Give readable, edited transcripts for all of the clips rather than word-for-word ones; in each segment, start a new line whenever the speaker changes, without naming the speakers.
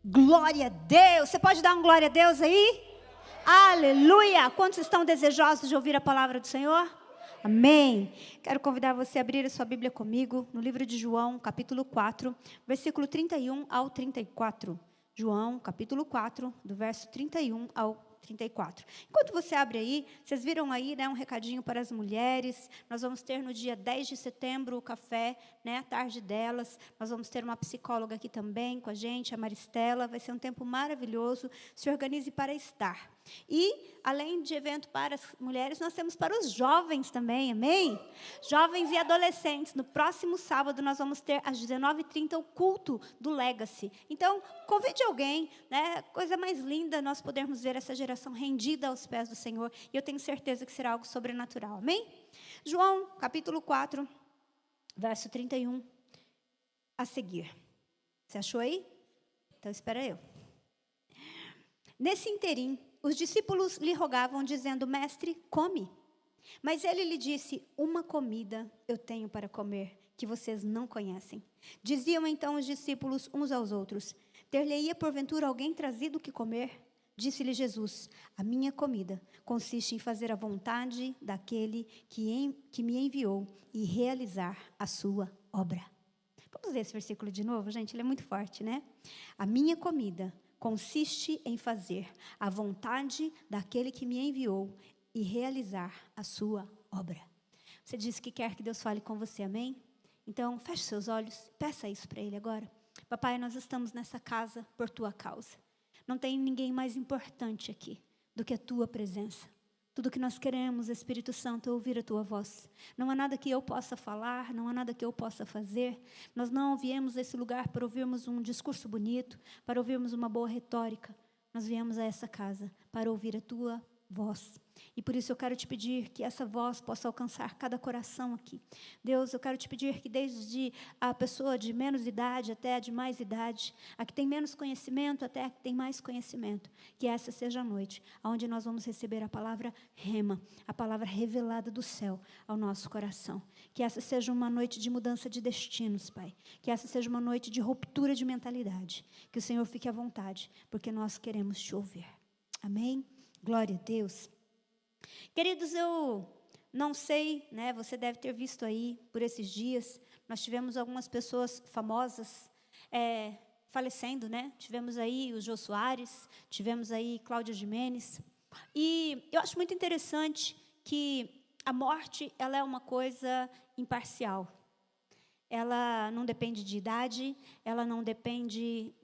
Glória a Deus. Você pode dar um glória a Deus aí? Aleluia. Quantos estão desejosos de ouvir a palavra do Senhor? Amém. Quero convidar você a abrir a sua Bíblia comigo no livro de João, capítulo 4, versículo 31 ao 34. João, capítulo 4, do verso 31 ao 34. Enquanto você abre aí, vocês viram aí, né, um recadinho para as mulheres. Nós vamos ter no dia 10 de setembro o café, né, a tarde delas. Nós vamos ter uma psicóloga aqui também com a gente, a Maristela. Vai ser um tempo maravilhoso. Se organize para estar. E, além de evento para as mulheres, nós temos para os jovens também, amém? Jovens e adolescentes. No próximo sábado, nós vamos ter às 19h30 o culto do Legacy. Então, convide alguém, né? Coisa mais linda nós podermos ver essa geração rendida aos pés do Senhor. E eu tenho certeza que será algo sobrenatural, amém? João, capítulo 4, verso 31, a seguir. Você achou aí? Então, espera eu. Nesse interim, os discípulos lhe rogavam, dizendo: Mestre, come. Mas ele lhe disse: uma comida eu tenho para comer, que vocês não conhecem. Diziam então os discípulos uns aos outros: ter-lhe-ia porventura alguém trazido o que comer? Disse-lhe Jesus: a minha comida consiste em fazer a vontade daquele que me enviou e realizar a sua obra. Vamos ler esse versículo de novo, gente? Ele é muito forte, né? A minha comida consiste em fazer a vontade daquele que me enviou e realizar a sua obra. Você disse que quer que Deus fale com você, amém? Então, feche seus olhos, peça isso para Ele agora. Papai, nós estamos nessa casa por Tua causa. Não tem ninguém mais importante aqui do que a Tua presença. Tudo que nós queremos, Espírito Santo, é ouvir a Tua voz. Não há nada que eu possa falar, não há nada que eu possa fazer. Nós não viemos a esse lugar para ouvirmos um discurso bonito, para ouvirmos uma boa retórica. Nós viemos a essa casa para ouvir a Tua voz. E por isso eu quero te pedir que essa voz possa alcançar cada coração aqui. Deus, eu quero te pedir que desde a pessoa de menos idade até a de mais idade, a que tem menos conhecimento até a que tem mais conhecimento, que essa seja a noite, onde nós vamos receber a palavra rema, a palavra revelada do céu ao nosso coração. Que essa seja uma noite de mudança de destinos, Pai. Que essa seja uma noite de ruptura de mentalidade. Que o Senhor fique à vontade, porque nós queremos te ouvir. Amém? Glória a Deus. Queridos, eu não sei, né, você deve ter visto aí por esses dias, nós tivemos algumas pessoas famosas falecendo, né? Tivemos aí o Jô Soares, tivemos aí Cláudia Gimenez. E eu acho muito interessante que a morte, ela é uma coisa imparcial. Ela não depende de idade, ela não depende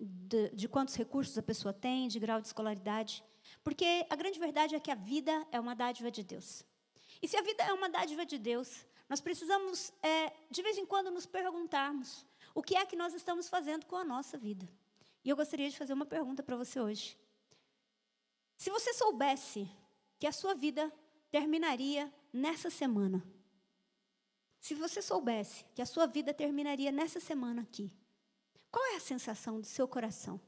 de quantos recursos a pessoa tem, de grau de escolaridade. Porque a grande verdade é que a vida é uma dádiva de Deus. E se a vida é uma dádiva de Deus, nós precisamos, de vez em quando, nos perguntarmos o que é que nós estamos fazendo com a nossa vida. E eu gostaria de fazer uma pergunta para você hoje. Se você soubesse que a sua vida terminaria nessa semana, se você soubesse que a sua vida terminaria nessa semana aqui, qual é a sensação do seu coração?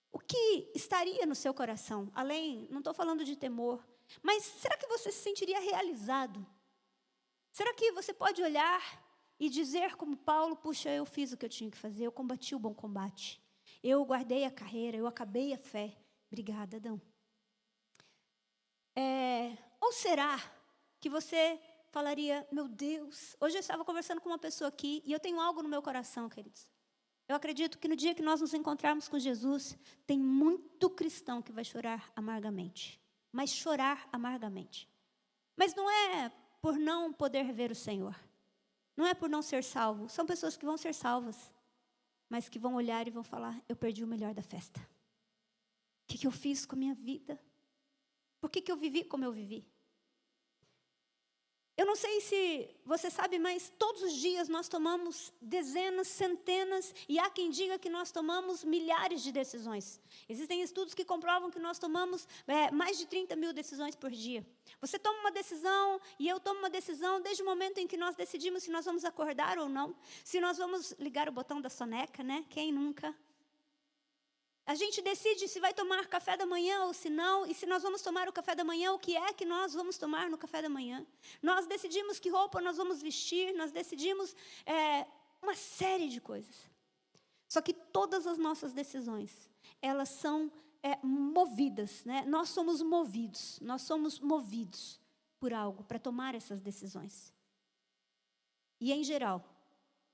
O que estaria no seu coração? Além, não estou falando de temor, mas será que você se sentiria realizado? Será que você pode olhar e dizer como Paulo: puxa, eu fiz o que eu tinha que fazer, eu combati o bom combate, eu guardei a carreira, eu acabei a fé. Obrigada, Adão. Ou será que você falaria: meu Deus, hoje eu estava conversando com uma pessoa aqui e eu tenho algo no meu coração, queridos. Eu acredito que no dia que nós nos encontrarmos com Jesus, tem muito cristão que vai chorar amargamente. Mas chorar amargamente. Mas não é por não poder ver o Senhor. Não é por não ser salvo. São pessoas que vão ser salvas, mas que vão olhar e vão falar: eu perdi o melhor da festa. O que eu fiz com a minha vida? Por que eu vivi como eu vivi? Eu não sei se você sabe, mas todos os dias nós tomamos dezenas, centenas, e há quem diga que nós tomamos milhares de decisões. Existem estudos que comprovam que nós tomamos mais de 30 mil decisões por dia. Você toma uma decisão e eu tomo uma decisão desde o momento em que nós decidimos se nós vamos acordar ou não, se nós vamos ligar o botão da soneca, né? Quem nunca? A gente decide se vai tomar café da manhã ou se não, e se nós vamos tomar o café da manhã, o que é que nós vamos tomar no café da manhã. Nós decidimos que roupa nós vamos vestir, nós decidimos uma série de coisas. Só que todas as nossas decisões, elas são movidas, né? Nós somos movidos por algo para tomar essas decisões. E em geral,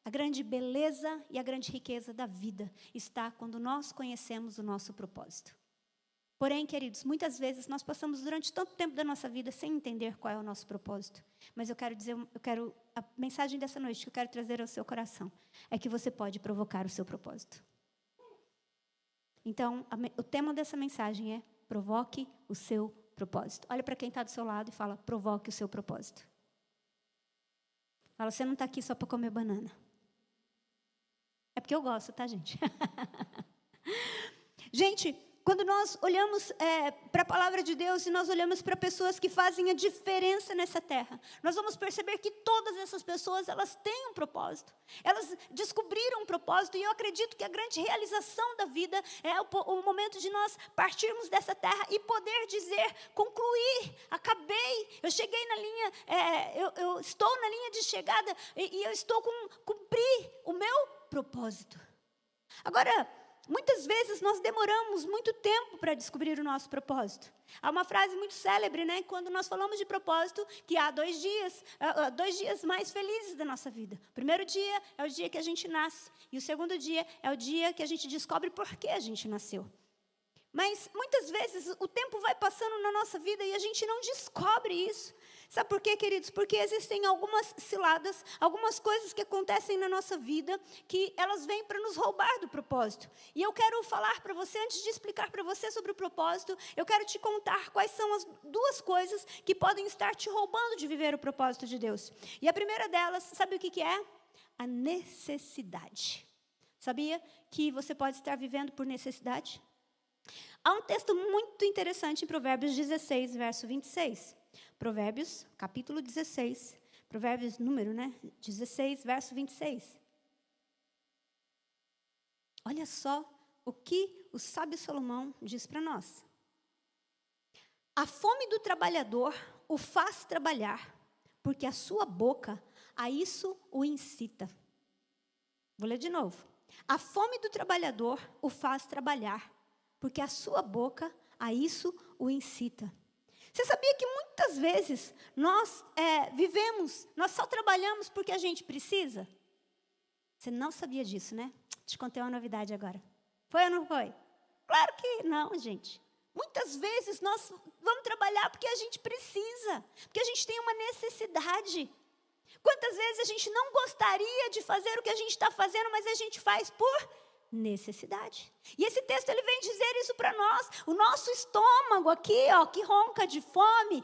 a grande beleza e a grande riqueza da vida está quando nós conhecemos o nosso propósito. Porém, queridos, muitas vezes nós passamos durante tanto tempo da nossa vida sem entender qual é o nosso propósito. Mas a mensagem dessa noite que eu quero trazer ao seu coração é que você pode provocar o seu propósito. Então, o tema dessa mensagem é: provoque o seu propósito. Olha para quem está do seu lado e fala: provoque o seu propósito. Fala: você não está aqui só para comer banana. É porque eu gosto, tá, gente? Gente, quando nós olhamos para a palavra de Deus e nós olhamos para pessoas que fazem a diferença nessa terra, nós vamos perceber que todas essas pessoas, elas têm um propósito. Elas descobriram um propósito, e eu acredito que a grande realização da vida é o momento de nós partirmos dessa terra e poder dizer: concluí, acabei, eu cheguei na linha, eu estou na linha de chegada e eu estou cumpri o meu propósito. Agora, muitas vezes nós demoramos muito tempo para descobrir o nosso propósito. Há uma frase muito célebre, né? Quando nós falamos de propósito, que há 2 dias mais felizes da nossa vida. O primeiro dia é o dia que a gente nasce, e o segundo dia é o dia que a gente descobre por que a gente nasceu. Mas muitas vezes o tempo vai passando na nossa vida e a gente não descobre isso. Sabe por quê, queridos? Porque existem algumas ciladas, algumas coisas que acontecem na nossa vida, que elas vêm para nos roubar do propósito. E eu quero falar para você, antes de explicar para você sobre o propósito, eu quero te contar quais são as 2 coisas que podem estar te roubando de viver o propósito de Deus. E a primeira delas, sabe o que é? A necessidade. Sabia que você pode estar vivendo por necessidade? Há um texto muito interessante em Provérbios 16, verso 26. Provérbios, capítulo 16. Provérbios, número, né? 16, verso 26. Olha só o que o sábio Salomão diz para nós. A fome do trabalhador o faz trabalhar, porque a sua boca a isso o incita. Vou ler de novo. A fome do trabalhador o faz trabalhar, porque a sua boca a isso o incita. Você sabia que muitas vezes nós nós só trabalhamos porque a gente precisa? Você não sabia disso, né? Te contei uma novidade agora. Foi ou não foi? Claro que não, gente. Muitas vezes nós vamos trabalhar porque a gente precisa, porque a gente tem uma necessidade. Quantas vezes a gente não gostaria de fazer o que a gente está fazendo, mas a gente faz por necessidade. E esse texto ele vem dizer isso para nós. O nosso estômago aqui, ó, que ronca de fome,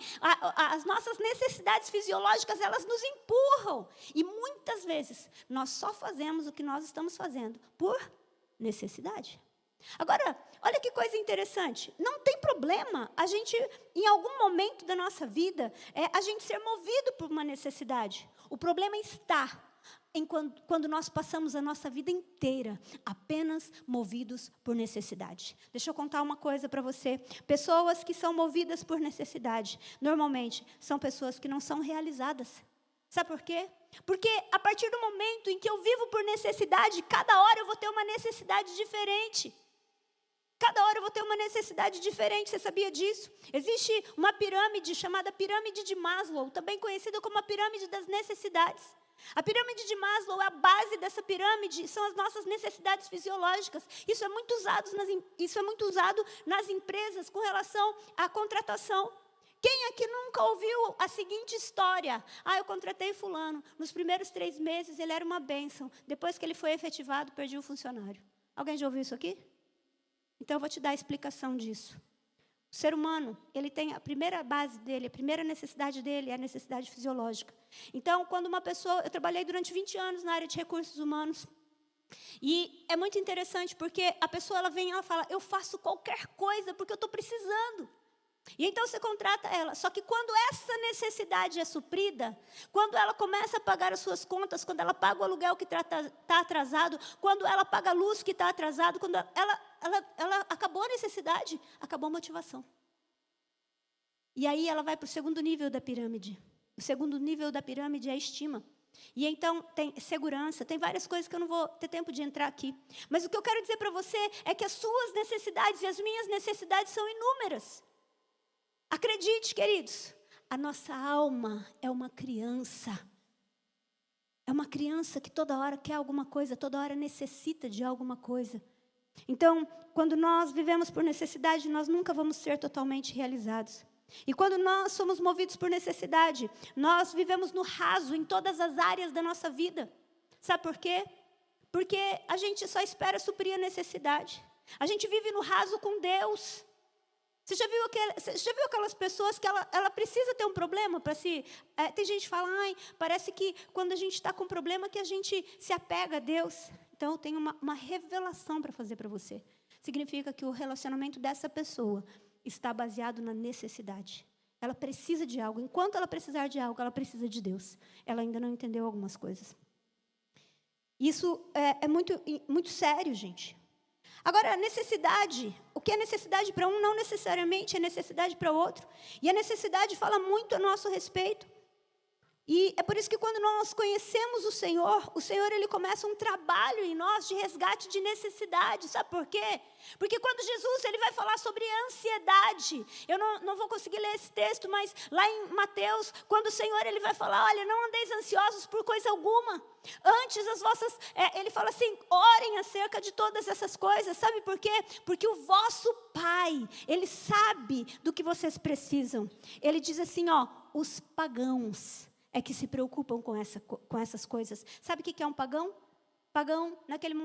as nossas necessidades fisiológicas, elas nos empurram. E muitas vezes nós só fazemos o que nós estamos fazendo por necessidade. Agora, olha que coisa interessante. Não tem problema a gente, em algum momento da nossa vida, a gente ser movido por uma necessidade. O problema está quando nós passamos a nossa vida inteira apenas movidos por necessidade. Deixa eu contar uma coisa para você. Pessoas que são movidas por necessidade, normalmente, são pessoas que não são realizadas. Sabe por quê? Porque a partir do momento em que eu vivo por necessidade, cada hora eu vou ter uma necessidade diferente. Cada hora eu vou ter uma necessidade diferente, você sabia disso? Existe uma pirâmide chamada pirâmide de Maslow, também conhecida como a pirâmide das necessidades. A pirâmide de Maslow, a base dessa pirâmide são as nossas necessidades fisiológicas. Isso é muito usado nas empresas com relação à contratação. Quem aqui nunca ouviu a seguinte história? Eu contratei fulano, nos primeiros 3 meses ele era uma bênção, depois que ele foi efetivado, perdi o funcionário. Alguém já ouviu isso aqui? Então eu vou te dar a explicação disso. O ser humano, ele tem a primeira base dele, a primeira necessidade dele é a necessidade fisiológica. Então, quando uma pessoa... Eu trabalhei durante 20 anos na área de recursos humanos. E é muito interessante porque a pessoa ela vem e ela fala: eu faço qualquer coisa porque eu estou precisando. E então você contrata ela. Só que quando essa necessidade é suprida, quando ela começa a pagar as suas contas, quando ela paga o aluguel que está atrasado, quando ela paga a luz que está atrasado, quando ela acabou a necessidade, acabou a motivação. E aí ela vai para o segundo nível da pirâmide. O segundo nível da pirâmide é a estima. E então tem segurança, tem várias coisas que eu não vou ter tempo de entrar aqui. Mas o que eu quero dizer para você é que as suas necessidades e as minhas necessidades são inúmeras. Acredite, queridos, a nossa alma é uma criança. É uma criança que toda hora quer alguma coisa, toda hora necessita de alguma coisa. Então, quando nós vivemos por necessidade, nós nunca vamos ser totalmente realizados. E quando nós somos movidos por necessidade, nós vivemos no raso em todas as áreas da nossa vida. Sabe por quê? Porque a gente só espera suprir a necessidade. A gente vive no raso com Deus. Você já viu aquelas pessoas que ela precisa ter um problema para se... tem gente que fala, parece que quando a gente está com um problema que a gente se apega a Deus. Então, eu tenho uma revelação para fazer para você. Significa que o relacionamento dessa pessoa está baseado na necessidade. Ela precisa de algo. Enquanto ela precisar de algo, ela precisa de Deus. Ela ainda não entendeu algumas coisas. Isso é muito, muito sério, gente. Agora, a necessidade, o que é necessidade para um, não necessariamente é necessidade para outro. E a necessidade fala muito a nosso respeito. E é por isso que quando nós conhecemos o Senhor ele começa um trabalho em nós de resgate de necessidade. Sabe por quê? Porque quando Jesus ele vai falar sobre ansiedade, eu não vou conseguir ler esse texto, mas lá em Mateus, quando o Senhor ele vai falar, olha, não andeis ansiosos por coisa alguma. Antes as vossas, ele fala assim, orem acerca de todas essas coisas. Sabe por quê? Porque o vosso Pai, ele sabe do que vocês precisam. Ele diz assim, os pagãos é que se preocupam com essas coisas. Sabe o que é um pagão? Pagão, naquele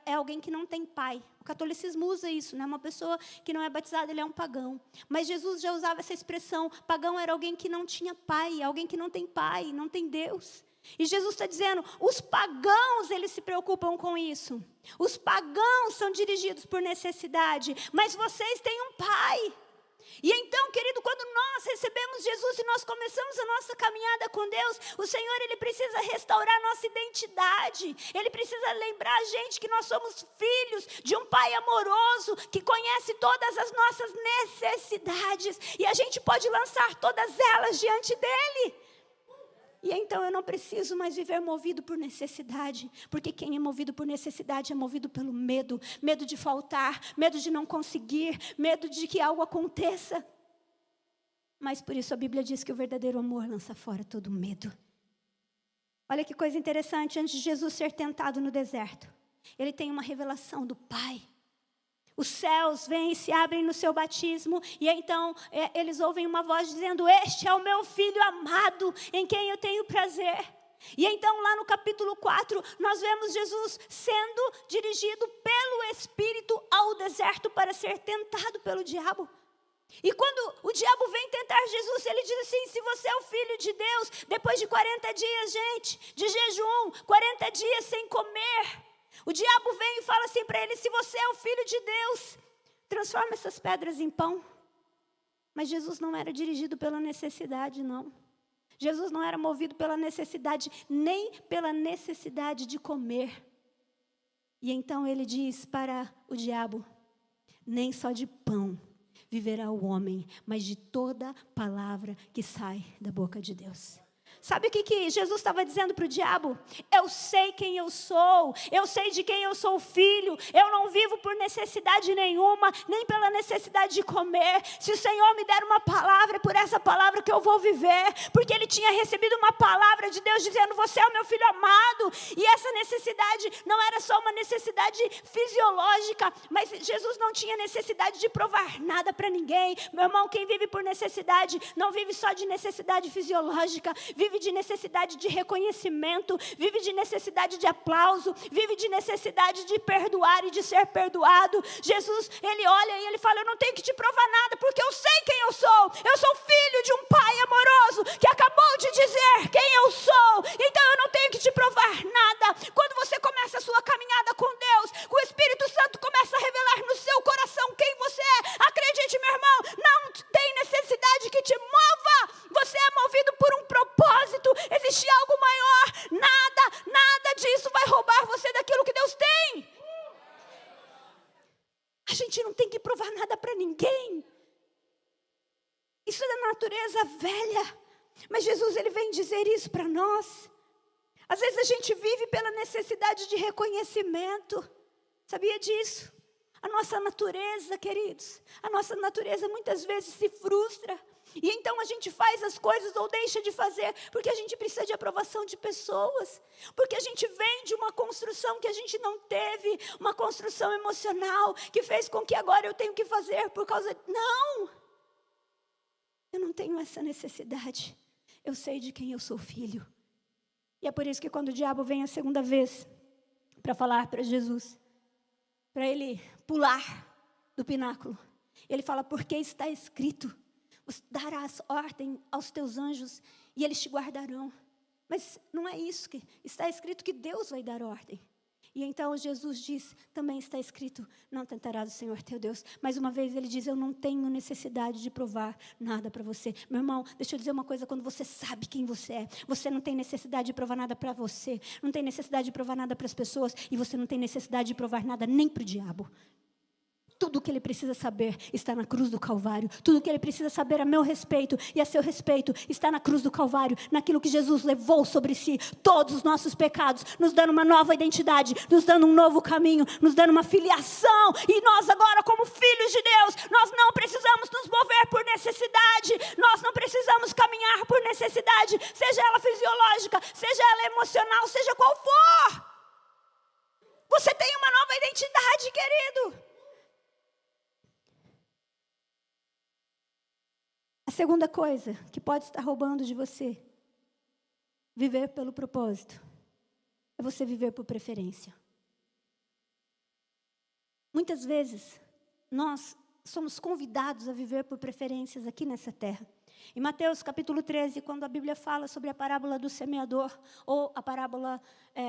é alguém que não tem pai. O catolicismo usa isso, né? Uma pessoa que não é batizada, ele é um pagão. Mas Jesus já usava essa expressão. Pagão era alguém que não tinha pai, alguém que não tem pai, não tem Deus. E Jesus está dizendo, os pagãos, eles se preocupam com isso. Os pagãos são dirigidos por necessidade, mas vocês têm um pai. E então, querido, quando nós recebemos Jesus e nós começamos a nossa caminhada com Deus, o Senhor, ele precisa restaurar a nossa identidade. Ele precisa lembrar a gente que nós somos filhos de um Pai amoroso, que conhece todas as nossas necessidades. E a gente pode lançar todas elas diante dEle. E então eu não preciso mais viver movido por necessidade, porque quem é movido por necessidade é movido pelo medo, medo de faltar, medo de não conseguir, medo de que algo aconteça. Mas por isso a Bíblia diz que o verdadeiro amor lança fora todo medo. Olha que coisa interessante, antes de Jesus ser tentado no deserto, ele tem uma revelação do Pai. Os céus vêm e se abrem no seu batismo, e então eles ouvem uma voz dizendo, este é o meu filho amado, em quem eu tenho prazer. E então lá no capítulo 4, nós vemos Jesus sendo dirigido pelo Espírito ao deserto para ser tentado pelo diabo. E quando o diabo vem tentar Jesus, ele diz assim, se você é o Filho de Deus, depois de 40 dias, gente, de jejum, 40 dias sem comer, o diabo vem e fala assim para ele, se você é o Filho de Deus, transforma essas pedras em pão. Mas Jesus não era dirigido pela necessidade, não. Jesus não era movido pela necessidade, nem pela necessidade de comer. E então ele diz para o diabo, nem só de pão viverá o homem, mas de toda palavra que sai da boca de Deus. Sabe o que Jesus estava dizendo para o diabo? Eu sei quem eu sou, eu sei de quem eu sou filho, eu não vivo por necessidade nenhuma, nem pela necessidade de comer. Se o Senhor me der uma palavra, é por essa palavra que eu vou viver, porque ele tinha recebido uma palavra de Deus dizendo, você é o meu filho amado, e essa necessidade não era só uma necessidade fisiológica, mas Jesus não tinha necessidade de provar nada para ninguém. Meu irmão, quem vive por necessidade, não vive só de necessidade fisiológica, vive de necessidade de reconhecimento, vive de necessidade de aplauso, vive de necessidade de perdoar e de ser perdoado. Jesus, ele olha e ele fala, eu não tenho que te provar nada, porque eu sei quem eu sou filho de um Pai amoroso, que acabou de dizer quem eu sou, então eu não tenho que te provar nada. Quando você começa a sua caminhada com Deus, o Espírito Santo começa a revelar no seu coração quem você é. Acredite, meu irmão, não tem necessidade que te mova, você é movido por um propósito, existe algo maior, nada disso vai roubar você daquilo que Deus tem. A gente não tem que provar nada para ninguém, isso é da natureza velha, mas Jesus ele vem dizer isso para nós. Às vezes a gente vive pela necessidade de reconhecimento. Sabia disso? A nossa natureza, queridos, a nossa natureza muitas vezes se frustra. E então a gente faz as coisas ou deixa de fazer, porque a gente precisa de aprovação de pessoas. Porque a gente vem de uma construção que a gente não teve, uma construção emocional, que fez com que agora eu tenho que fazer por causa... Não! Eu não tenho essa necessidade. Eu sei de quem eu sou filho. E é por isso que quando o diabo vem a segunda vez para falar para Jesus, para ele pular do pináculo, ele fala, porque está escrito, darás ordem aos teus anjos e eles te guardarão. Mas não é isso que está escrito, que Deus vai dar ordem. E então Jesus diz, também está escrito, não tentarás o Senhor teu Deus. Mais uma vez ele diz, eu não tenho necessidade de provar nada para você. Meu irmão, deixa eu dizer uma coisa, quando você sabe quem você é, você não tem necessidade de provar nada para você, não tem necessidade de provar nada para as pessoas, e você não tem necessidade de provar nada nem para o diabo. Tudo o que ele precisa saber está na cruz do Calvário. Tudo o que ele precisa saber a meu respeito e a seu respeito está na cruz do Calvário. Naquilo que Jesus levou sobre si. Todos os nossos pecados. Nos dando uma nova identidade. Nos dando um novo caminho. Nos dando uma filiação. E nós agora, como filhos de Deus, nós não precisamos nos mover por necessidade. Nós não precisamos caminhar por necessidade. Seja ela fisiológica, seja ela emocional, seja qual for. Você tem uma nova identidade, querido. A segunda coisa que pode estar roubando de você, viver pelo propósito, é você viver por preferência. Muitas vezes, nós somos convidados a viver por preferências aqui nessa terra. Em Mateus capítulo 13, quando a Bíblia fala sobre a parábola do semeador, ou a parábola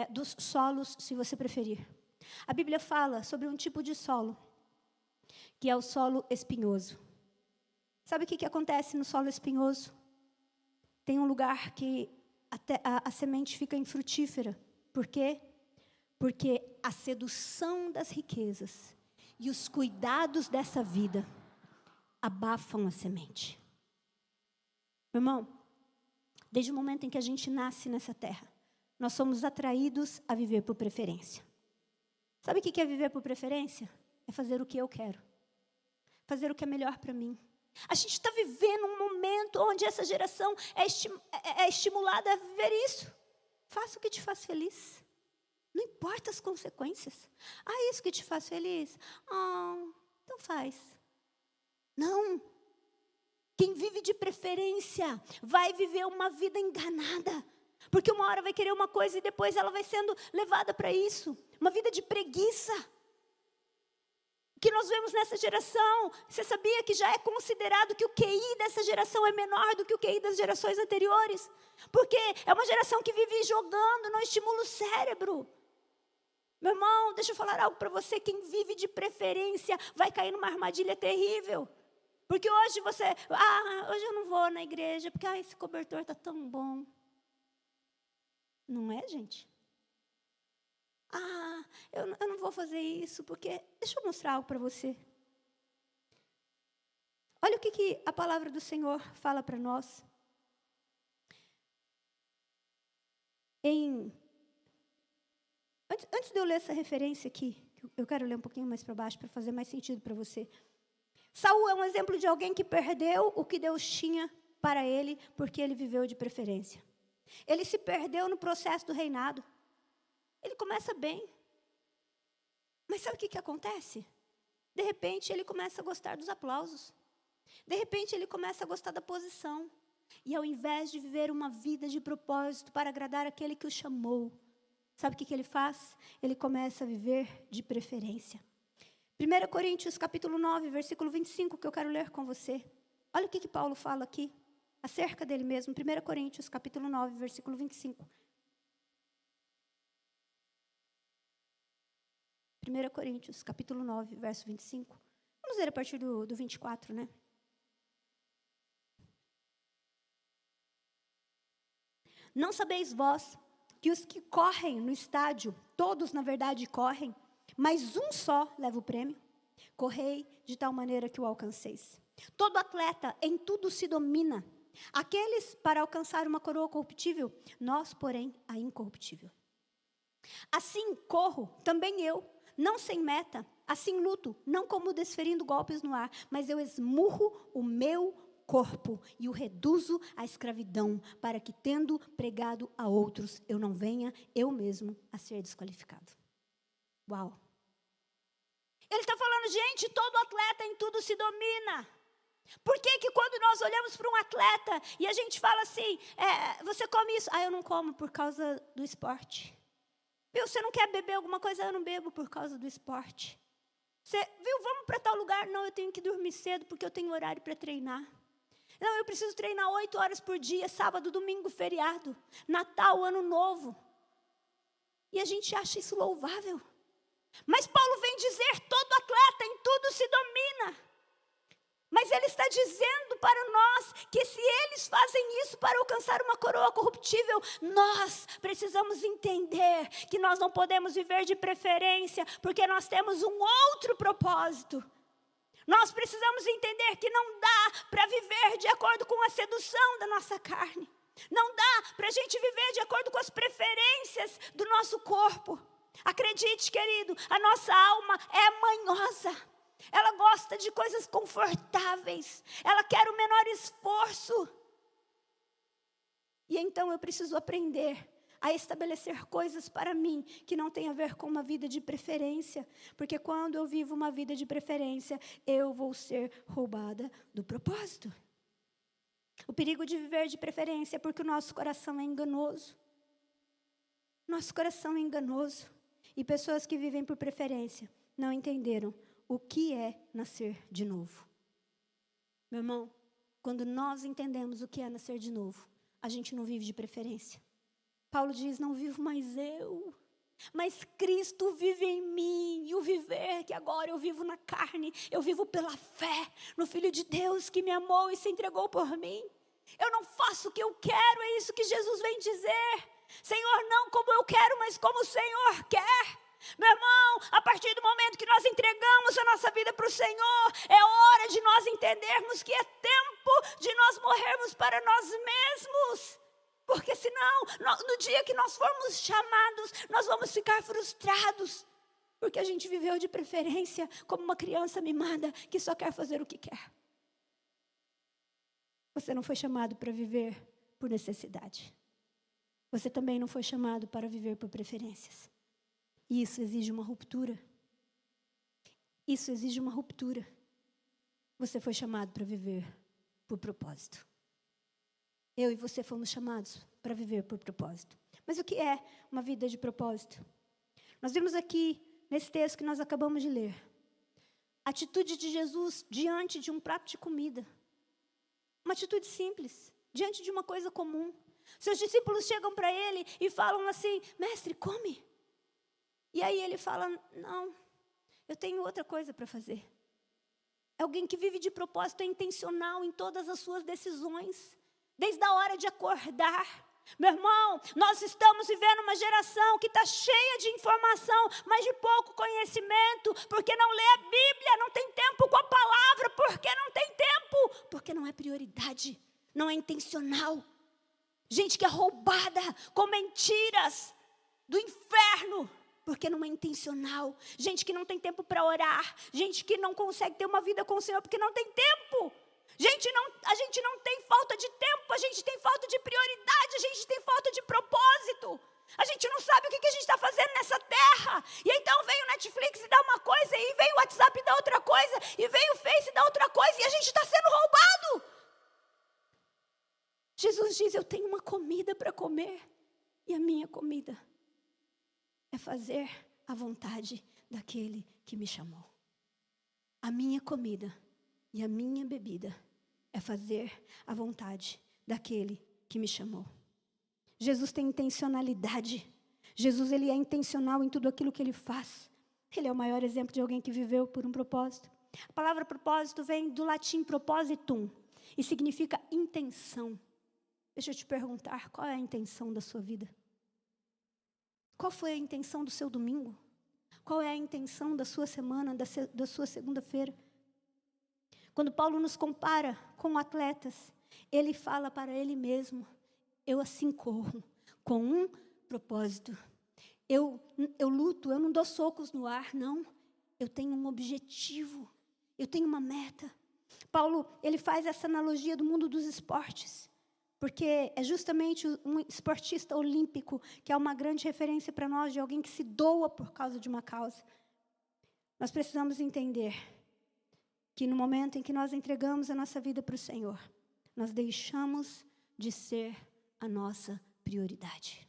dos solos, se você preferir. A Bíblia fala sobre um tipo de solo, que é o solo espinhoso. Sabe o que acontece no solo espinhoso? Tem um lugar que a semente fica infrutífera. Por quê? Porque a sedução das riquezas e os cuidados dessa vida abafam a semente. Meu irmão, desde o momento em que a gente nasce nessa terra, nós somos atraídos a viver por preferência. Sabe o que é viver por preferência? É fazer o que eu quero. Fazer o que é melhor para mim. A gente está vivendo um momento onde essa geração é estimulada a viver isso. Faça o que te faz feliz. Não importa as consequências. Ah, isso que te faz feliz? Então faz. Não. Quem vive de preferência vai viver uma vida enganada. Porque uma hora vai querer uma coisa e depois ela vai sendo levada para isso. Uma vida de preguiça. Que nós vemos nessa geração, você sabia que já é considerado que o QI dessa geração é menor do que o QI das gerações anteriores? Porque é uma geração que vive jogando, não estimula o cérebro. Meu irmão, deixa eu falar algo para você, quem vive de preferência vai cair numa armadilha terrível. Porque hoje hoje eu não vou na igreja, porque esse cobertor está tão bom. Não é, gente? Eu não vou fazer isso, porque... Deixa eu mostrar algo para você. Olha o que a palavra do Senhor fala para nós. Antes de eu ler essa referência aqui, eu quero ler um pouquinho mais para baixo, para fazer mais sentido para você. Saul é um exemplo de alguém que perdeu o que Deus tinha para ele, porque ele viveu de preferência. Ele se perdeu no processo do reinado. Ele começa bem. Mas sabe o que acontece? De repente, ele começa a gostar dos aplausos. De repente, ele começa a gostar da posição. E ao invés de viver uma vida de propósito para agradar aquele que o chamou, sabe o que ele faz? Ele começa a viver de preferência. 1 Coríntios capítulo 9, versículo 25, que eu quero ler com você. Olha o que Paulo fala aqui, acerca dele mesmo. 1 Coríntios capítulo 9, versículo 25. 1 Coríntios, capítulo 9, verso 25. Vamos ler a partir do 24, né? Não sabeis vós que os que correm no estádio, todos na verdade correm, mas um só leva o prêmio? Correi de tal maneira que o alcanceis. Todo atleta em tudo se domina, Aqueles para alcançar uma coroa corruptível, nós, porém, a incorruptível. Assim corro, também eu, não sem meta, assim luto, não como desferindo golpes no ar, mas eu esmurro o meu corpo e o reduzo à escravidão, para que, tendo pregado a outros, eu não venha eu mesmo a ser desqualificado. Uau! Ele está falando, gente, todo atleta em tudo se domina. Por que quando nós olhamos para um atleta e a gente fala assim, você come isso? Eu não como por causa do esporte. Viu, você não quer beber alguma coisa? Eu não bebo por causa do esporte. Vamos para tal lugar? Não, eu tenho que dormir cedo porque eu tenho horário para treinar. Não, eu preciso treinar 8 horas por dia, sábado, domingo, feriado, Natal, Ano Novo. E a gente acha isso louvável. Mas Paulo vem dizer, todo atleta em tudo se domina. Mas ele está dizendo para nós que se eles fazem isso para alcançar uma coroa corruptível, nós precisamos entender que nós não podemos viver de preferência, porque nós temos um outro propósito. Nós precisamos entender que não dá para viver de acordo com a sedução da nossa carne. Não dá para a gente viver de acordo com as preferências do nosso corpo. Acredite, querido, a nossa alma é manhosa. Ela gosta de coisas confortáveis. Ela quer o menor esforço. E então eu preciso aprender a estabelecer coisas para mim que não tem a ver com uma vida de preferência. Porque quando eu vivo uma vida de preferência, eu vou ser roubada do propósito. O perigo de viver de preferência é porque o nosso coração é enganoso. Nosso coração é enganoso. E pessoas que vivem por preferência não entenderam o que é nascer de novo. Meu irmão, quando nós entendemos o que é nascer de novo, a gente não vive de preferência. Paulo diz, não vivo mais eu, mas Cristo vive em mim. E o viver que agora eu vivo na carne, eu vivo pela fé no Filho de Deus que me amou e se entregou por mim. Eu não faço o que eu quero, é isso que Jesus vem dizer. Senhor, não como eu quero, mas como o Senhor quer. Meu irmão, a partir do momento que nós entregamos a nossa vida para o Senhor, é hora de nós entendermos que é tempo de nós morrermos para nós mesmos. Porque senão, no dia que nós formos chamados, nós vamos ficar frustrados. Porque a gente viveu de preferência como uma criança mimada que só quer fazer o que quer. Você não foi chamado para viver por necessidade. Você também não foi chamado para viver por preferências. E isso exige uma ruptura. Isso exige uma ruptura. Você foi chamado para viver por propósito. Eu e você fomos chamados para viver por propósito. Mas o que é uma vida de propósito? Nós vimos aqui, nesse texto que nós acabamos de ler, a atitude de Jesus diante de um prato de comida. Uma atitude simples, diante de uma coisa comum. Seus discípulos chegam para ele e falam assim, mestre, come. E aí ele fala, não, eu tenho outra coisa para fazer. É alguém que vive de propósito, é intencional em todas as suas decisões. Desde a hora de acordar. Meu irmão, nós estamos vivendo uma geração que está cheia de informação, mas de pouco conhecimento, porque não lê a Bíblia, não tem tempo com a palavra, porque não tem tempo, porque não é prioridade, não é intencional. Gente que é roubada com mentiras do inferno, porque não é intencional. Gente que não tem tempo para orar, gente que não consegue ter uma vida com o Senhor, porque não tem tempo. A gente não tem falta de tempo, a gente tem falta de prioridade, a gente tem falta de propósito. A gente não sabe o que a gente está fazendo nessa terra. E então vem o Netflix e dá uma coisa, e vem o WhatsApp e dá outra coisa, e vem o Face e dá outra coisa, e a gente está sendo roubado. Jesus diz, eu tenho uma comida para comer, e a minha comida é fazer a vontade daquele que me chamou. A minha comida e a minha bebida é fazer a vontade daquele que me chamou. Jesus tem intencionalidade. Jesus, ele é intencional em tudo aquilo que ele faz. Ele é o maior exemplo de alguém que viveu por um propósito. A palavra propósito vem do latim propositum e significa intenção. Deixa eu te perguntar, qual é a intenção da sua vida? Qual foi a intenção do seu domingo? Qual é a intenção da sua semana, da sua segunda-feira? Quando Paulo nos compara com atletas, ele fala para ele mesmo: eu assim corro, com um propósito. Eu luto, eu não dou socos no ar, não. Eu tenho um objetivo, eu tenho uma meta. Paulo, ele faz essa analogia do mundo dos esportes, porque é justamente um esportista olímpico que é uma grande referência para nós, de alguém que se doa por causa de uma causa. Nós precisamos entender que no momento em que nós entregamos a nossa vida para o Senhor, nós deixamos de ser a nossa prioridade.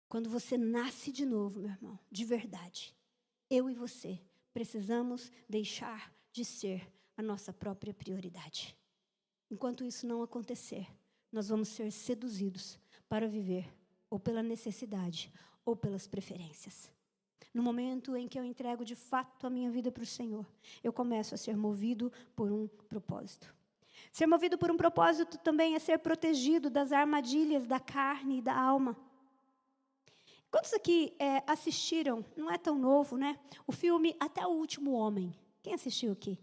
Quando você nasce de novo, meu irmão, de verdade, eu e você precisamos deixar de ser a nossa própria prioridade. Enquanto isso não acontecer, nós vamos ser seduzidos para viver ou pela necessidade ou pelas preferências. No momento em que eu entrego de fato a minha vida para o Senhor, eu começo a ser movido por um propósito. Ser movido por um propósito também é ser protegido das armadilhas da carne e da alma. Quantos aqui assistiram, não é tão novo, né? O filme Até o Último Homem. Quem assistiu aqui?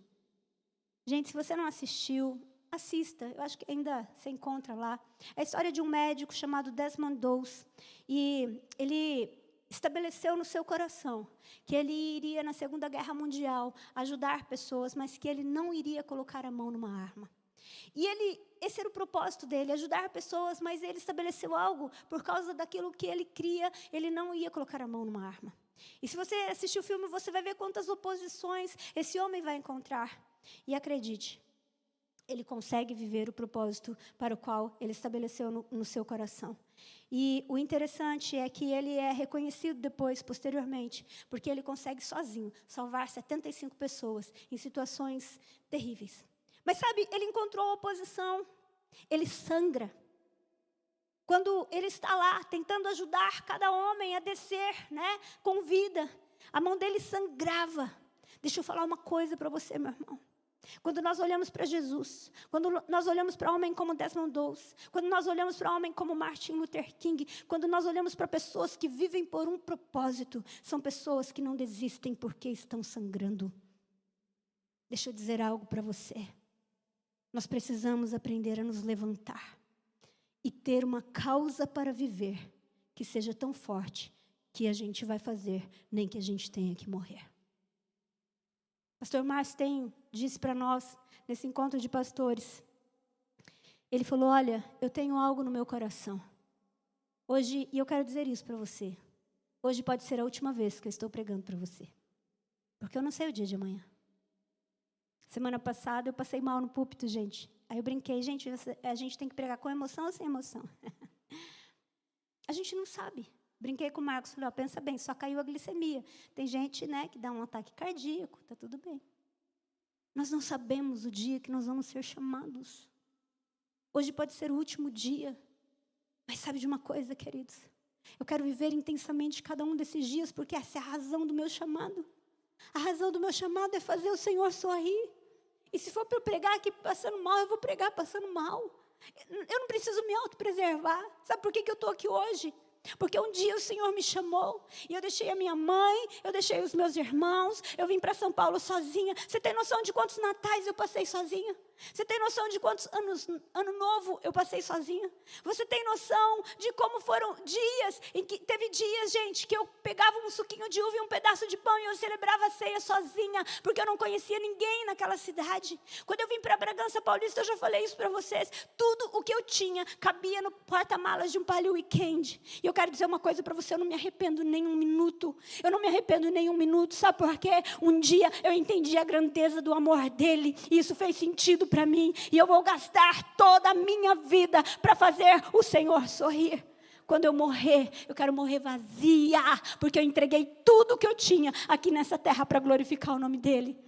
Gente, se você não assistiu, assista. Eu acho que ainda se encontra lá. É a história de um médico chamado Desmond Doss. E ele estabeleceu no seu coração que ele iria na Segunda Guerra Mundial ajudar pessoas, mas que ele não iria colocar a mão numa arma. E esse era o propósito dele, ajudar pessoas, mas ele estabeleceu algo, por causa daquilo que ele cria, ele não ia colocar a mão numa arma. E se você assistir o filme, você vai ver quantas oposições esse homem vai encontrar. E acredite, ele consegue viver o propósito para o qual ele estabeleceu no seu coração. E o interessante é que ele é reconhecido depois, posteriormente, porque ele consegue sozinho salvar 75 pessoas em situações terríveis. Mas sabe, ele encontrou oposição, ele sangra. Quando ele está lá tentando ajudar cada homem a descer, né, com vida, a mão dele sangrava. Deixa eu falar uma coisa para você, meu irmão. Quando nós olhamos para Jesus, quando nós olhamos para homem como Desmond Doss, quando nós olhamos para homem como Martin Luther King, quando nós olhamos para pessoas que vivem por um propósito, são pessoas que não desistem porque estão sangrando. Deixa eu dizer algo para você. Nós precisamos aprender a nos levantar e ter uma causa para viver que seja tão forte que a gente vai fazer, nem que a gente tenha que morrer. Pastor Márcio disse para nós, nesse encontro de pastores, ele falou: olha, eu tenho algo no meu coração. Hoje, e eu quero dizer isso para você, hoje pode ser a última vez que eu estou pregando para você, porque eu não sei o dia de amanhã. Semana passada eu passei mal no púlpito, gente. Aí eu brinquei, gente, a gente tem que pregar com emoção ou sem emoção? A gente não sabe. Brinquei com o Marcos, falei, pensa bem, só caiu a glicemia. Tem gente, né, que dá um ataque cardíaco, está tudo bem. Nós não sabemos o dia que nós vamos ser chamados. Hoje pode ser o último dia. Mas sabe de uma coisa, queridos? Eu quero viver intensamente cada um desses dias, porque essa é a razão do meu chamado. A razão do meu chamado é fazer o Senhor sorrir. E se for para eu pregar aqui passando mal, eu vou pregar passando mal. Eu não preciso me autopreservar. Sabe por que eu estou aqui hoje? Porque um dia o Senhor me chamou, e eu deixei a minha mãe, eu deixei os meus irmãos, eu vim para São Paulo sozinha. Você tem noção de quantos natais eu passei sozinha? Você tem noção de quantos ano novo eu passei sozinha? Você tem noção de como foram dias, em que teve dias, gente, que eu pegava um suquinho de uva e um pedaço de pão e eu celebrava a ceia sozinha, porque eu não conhecia ninguém naquela cidade. Quando eu vim para Bragança Paulista, eu já falei isso para vocês, tudo o que eu tinha cabia no porta-malas de um Palio Weekend. E eu quero dizer uma coisa para você, eu não me arrependo nem um minuto. Eu não me arrependo nem um minuto, sabe por quê? Um dia eu entendi a grandeza do amor dele, e isso fez sentido para mim, e eu vou gastar toda a minha vida para fazer o Senhor sorrir. Quando eu morrer, eu quero morrer vazia, porque eu entreguei tudo que eu tinha aqui nessa terra para glorificar o nome dele.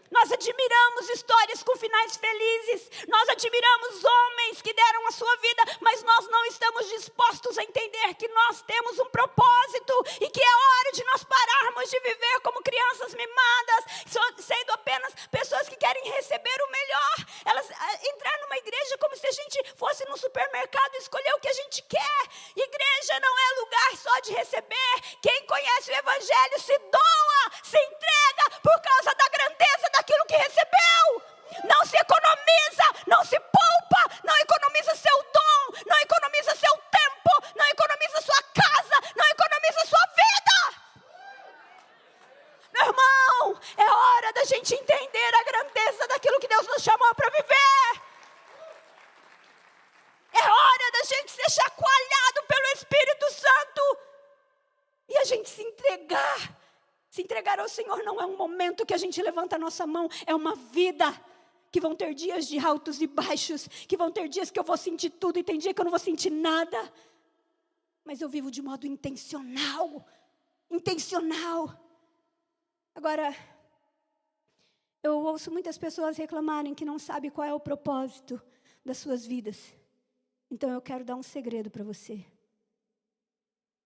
Nós admiramos histórias com finais felizes, nós admiramos homens que deram a sua vida, mas nós não estamos dispostos a entender que nós temos um propósito e que é hora de nós pararmos de viver como crianças mimadas, sendo apenas pessoas que querem receber o melhor. Elas entrar numa igreja como se a gente fosse no supermercado e escolher o que a gente quer. Igreja não é lugar só de receber. Quem conhece o Evangelho se doa, se entrega por causa da grandeza daquilo que recebeu. Não se economiza gente entender a grandeza daquilo que Deus nos chamou para viver. É hora da gente ser chacoalhado pelo Espírito Santo e a gente se entregar. Se entregar ao Senhor não é um momento que a gente levanta a nossa mão, é uma vida. Que vão ter dias de altos e baixos, que vão ter dias que eu vou sentir tudo e tem dia que eu não vou sentir nada. Mas eu vivo de modo intencional. Agora, eu ouço muitas pessoas reclamarem que não sabem qual é o propósito das suas vidas. Então eu quero dar um segredo para você.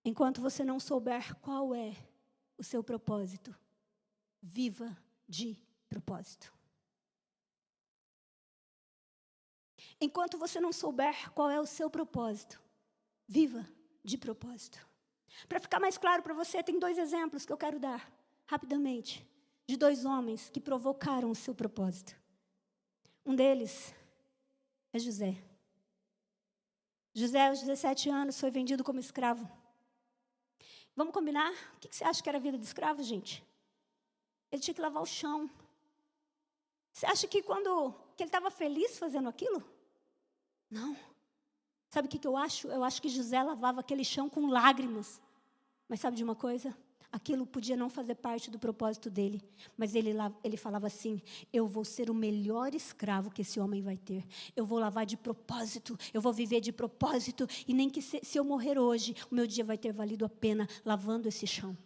Enquanto você não souber qual é o seu propósito, viva de propósito. Enquanto você não souber qual é o seu propósito, viva de propósito. Para ficar mais claro para você, tem 2 exemplos que eu quero dar, rapidamente, de 2 homens que provocaram o seu propósito. Um deles é José. José, aos 17 anos, foi vendido como escravo. Vamos combinar? O que você acha que era a vida de escravo, gente? Ele tinha que lavar o chão. Você acha que ele estava feliz fazendo aquilo? Não. Sabe o que eu acho? Eu acho que José lavava aquele chão com lágrimas. Mas sabe de uma coisa? Aquilo podia não fazer parte do propósito dele. Mas ele falava assim, eu vou ser o melhor escravo que esse homem vai ter. Eu vou lavar de propósito, eu vou viver de propósito. E nem que se eu morrer hoje, o meu dia vai ter valido a pena lavando esse chão.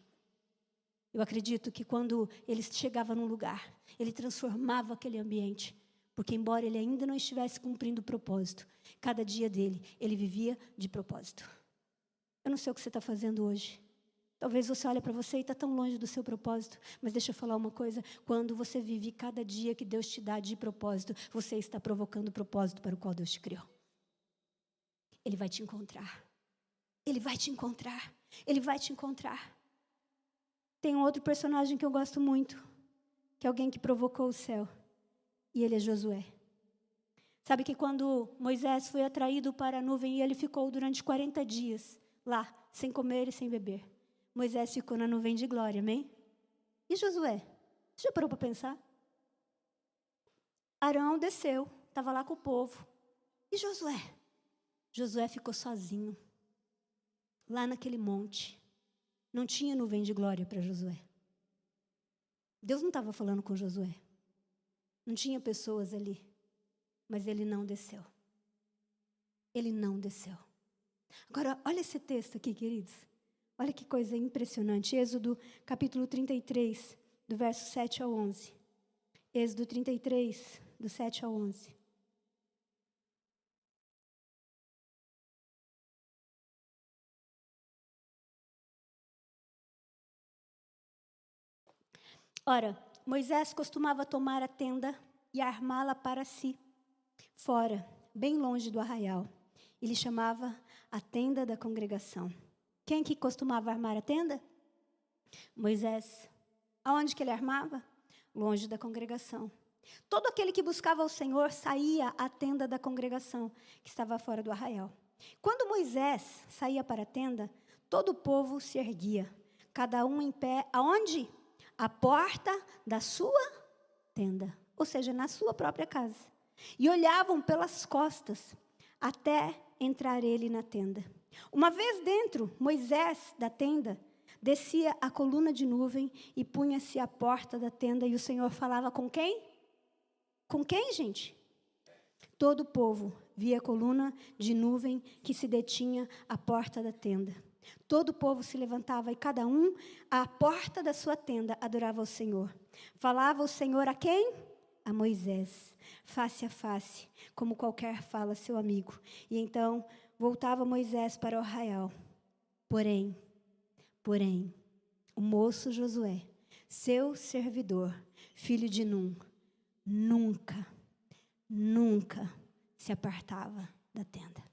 Eu acredito que quando ele chegava num lugar, ele transformava aquele ambiente. Porque embora ele ainda não estivesse cumprindo o propósito, cada dia dele, ele vivia de propósito. Eu não sei o que você está fazendo hoje. Talvez você olhe para você e está tão longe do seu propósito. Mas deixa eu falar uma coisa. Quando você vive cada dia que Deus te dá de propósito, você está provocando o propósito para o qual Deus te criou. Ele vai te encontrar. Ele vai te encontrar. Ele vai te encontrar. Tem um outro personagem que eu gosto muito, que é alguém que provocou o céu. E ele é Josué. Sabe que quando Moisés foi atraído para a nuvem e ele ficou durante 40 dias lá, sem comer e sem beber. Moisés ficou na nuvem de glória, amém? E Josué? Você já parou para pensar? Arão desceu, estava lá com o povo. E Josué? Josué ficou sozinho, lá naquele monte. Não tinha nuvem de glória para Josué. Deus não estava falando com Josué. Não tinha pessoas ali, mas ele não desceu. Ele não desceu. Agora, olha esse texto aqui, queridos. Olha que coisa impressionante. Êxodo capítulo 33, do verso 7 ao 11. Êxodo 33, do 7 ao 11. Ora, Moisés costumava tomar a tenda e armá-la para si, fora, bem longe do arraial. Ele chamava a tenda da congregação. Quem que costumava armar a tenda? Moisés. Aonde que ele armava? Longe da congregação. Todo aquele que buscava o Senhor saía à tenda da congregação, que estava fora do arraial. Quando Moisés saía para a tenda, todo o povo se erguia, cada um em pé. Aonde? À porta da sua tenda, ou seja, na sua própria casa. E olhavam pelas costas até entrar ele na tenda. Uma vez dentro, Moisés da tenda descia a coluna de nuvem e punha-se à porta da tenda, e o Senhor falava com quem? Com quem, gente? Todo o povo via a coluna de nuvem que se detinha à porta da tenda. Todo o povo se levantava e cada um, à porta da sua tenda, adorava o Senhor. Falava o Senhor a quem? A Moisés, face a face, como qualquer fala a seu amigo. E então voltava Moisés para o arraial. Porém, o moço Josué, seu servidor, filho de Num, nunca se apartava da tenda.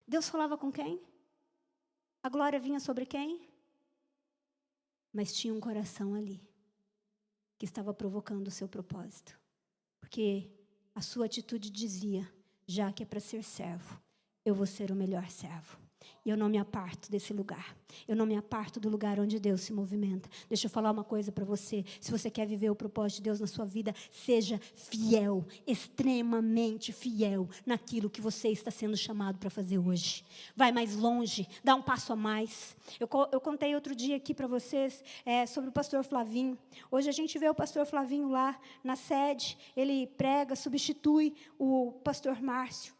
Deus falava com quem? A glória vinha sobre quem? Mas tinha um coração ali, que estava provocando o seu propósito. Porque a sua atitude dizia, já que é para ser servo, eu vou ser o melhor servo. E eu não me aparto desse lugar. Eu não me aparto do lugar onde Deus se movimenta. Deixa eu falar uma coisa para você. Se você quer viver o propósito de Deus na sua vida, seja fiel, extremamente fiel naquilo que você está sendo chamado para fazer hoje. Vai mais longe, dá um passo a mais. Eu contei outro dia aqui para vocês sobre o pastor Flavinho. Hoje a gente vê o pastor Flavinho lá na sede. Ele prega, substitui o pastor Márcio.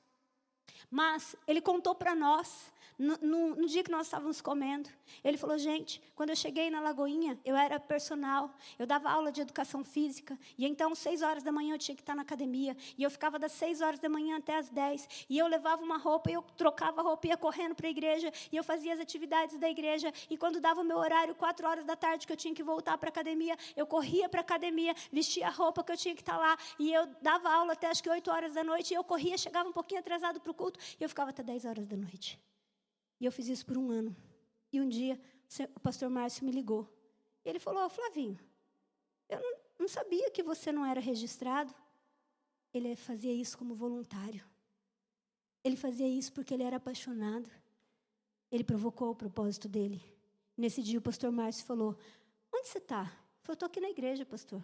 Mas ele contou para nós, no dia que nós estávamos comendo, ele falou, gente, quando eu cheguei na Lagoinha, eu era personal, eu dava aula de educação física, e então 6 horas da manhã eu tinha que estar na academia, e eu ficava das 6 horas da manhã até as 10, e eu levava uma roupa, e eu trocava a roupa, ia correndo para a igreja, e eu fazia as atividades da igreja, e quando dava o meu horário, 4 horas da tarde, que eu tinha que voltar para a academia, eu corria para a academia, vestia a roupa que eu tinha que estar lá, e eu dava aula até acho que 8 horas da noite, e eu corria, chegava um pouquinho atrasado para o culto, e eu ficava até 10 horas da noite. E eu fiz isso por 1 ano. E um dia, o pastor Márcio me ligou. E ele falou, Flavinho, eu não sabia que você não era registrado. Ele fazia isso como voluntário. Ele fazia isso porque ele era apaixonado. Ele provocou o propósito dele. Nesse dia, o pastor Márcio falou, onde você está? Eu falei, estou aqui na igreja, pastor.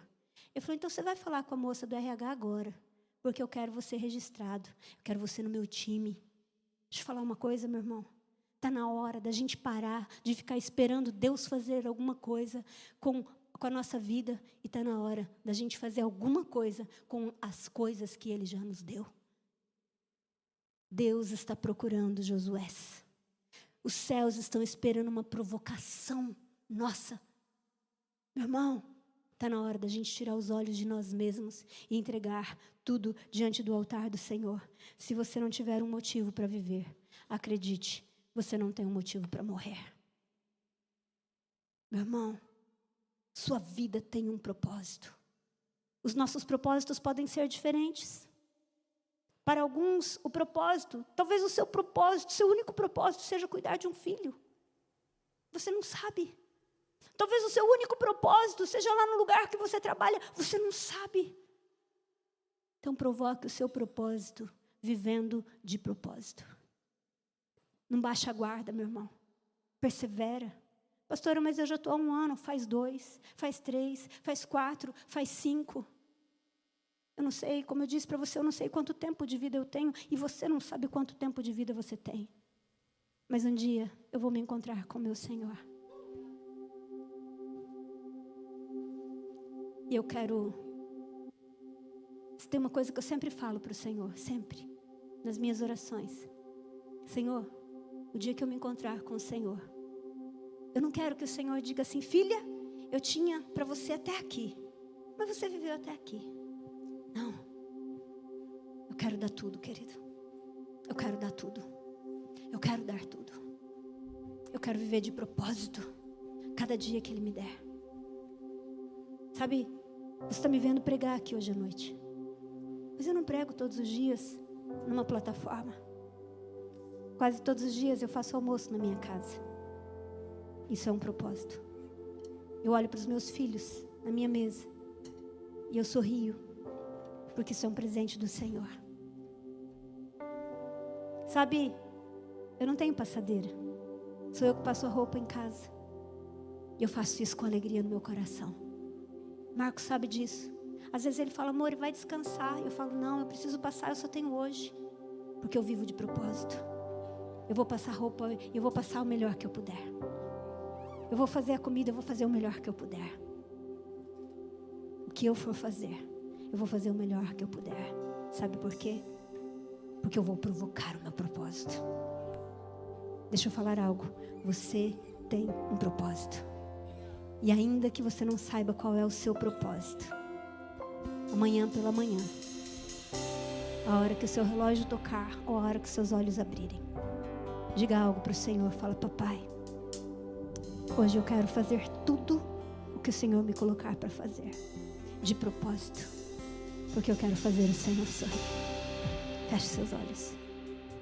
Ele falou, então você vai falar com a moça do RH agora, porque eu quero você registrado. Eu quero você no meu time. Deixa eu falar uma coisa, meu irmão. Está na hora da gente parar de ficar esperando Deus fazer alguma coisa com a nossa vida. E está na hora da gente fazer alguma coisa com as coisas que Ele já nos deu. Deus está procurando Josué. Os céus estão esperando uma provocação nossa. Meu irmão, está na hora da gente tirar os olhos de nós mesmos e entregar tudo diante do altar do Senhor. Se você não tiver um motivo para viver, acredite, você não tem um motivo para morrer. Meu irmão, sua vida tem um propósito. Os nossos propósitos podem ser diferentes. Para alguns, o propósito, talvez o seu propósito, seu único propósito seja cuidar de um filho. Você não sabe. Talvez o seu único propósito seja lá no lugar que você trabalha. Você não sabe. Então provoque o seu propósito vivendo de propósito. Não baixa a guarda, meu irmão. Persevera. Pastora, mas eu já estou há 1 ano. Faz 2, faz 3, faz 4, faz 5. Eu não sei, como eu disse para você, eu não sei quanto tempo de vida eu tenho. E você não sabe quanto tempo de vida você tem. Mas um dia eu vou me encontrar com meu Senhor. E eu quero... Tem uma coisa que eu sempre falo para o Senhor, sempre, nas minhas orações. Senhor, o dia que eu me encontrar com o Senhor, eu não quero que o Senhor diga assim, filha, eu tinha para você até aqui, mas você viveu até aqui. Não. Eu quero dar tudo, querido. Eu quero dar tudo. Eu quero dar tudo. Eu quero viver de propósito, cada dia que Ele me der. Sabe, você está me vendo pregar aqui hoje à noite. Mas eu não prego todos os dias numa plataforma. Quase todos os dias eu faço almoço na minha casa. Isso é um propósito. Eu olho para os meus filhos na minha mesa e eu sorrio, porque isso é um presente do Senhor. Sabe, eu não tenho passadeira. Sou eu que passo a roupa em casa. E eu faço isso com alegria no meu coração. Marcos sabe disso. Às vezes ele fala, amor, vai descansar. Eu falo, não, eu preciso passar, eu só tenho hoje. Porque eu vivo de propósito. Eu vou passar roupa, eu vou passar o melhor que eu puder. Eu vou fazer a comida, eu vou fazer o melhor que eu puder. O que eu for fazer, eu vou fazer o melhor que eu puder. Sabe por quê? Porque eu vou provocar o meu propósito. Deixa eu falar algo. Você tem um propósito. E ainda que você não saiba qual é o seu propósito, amanhã pela manhã, a hora que o seu relógio tocar, ou a hora que seus olhos abrirem, diga algo para o Senhor. Fala, papai, hoje eu quero fazer tudo o que o Senhor me colocar para fazer, de propósito, porque eu quero fazer o Senhor sorrir. Feche seus olhos.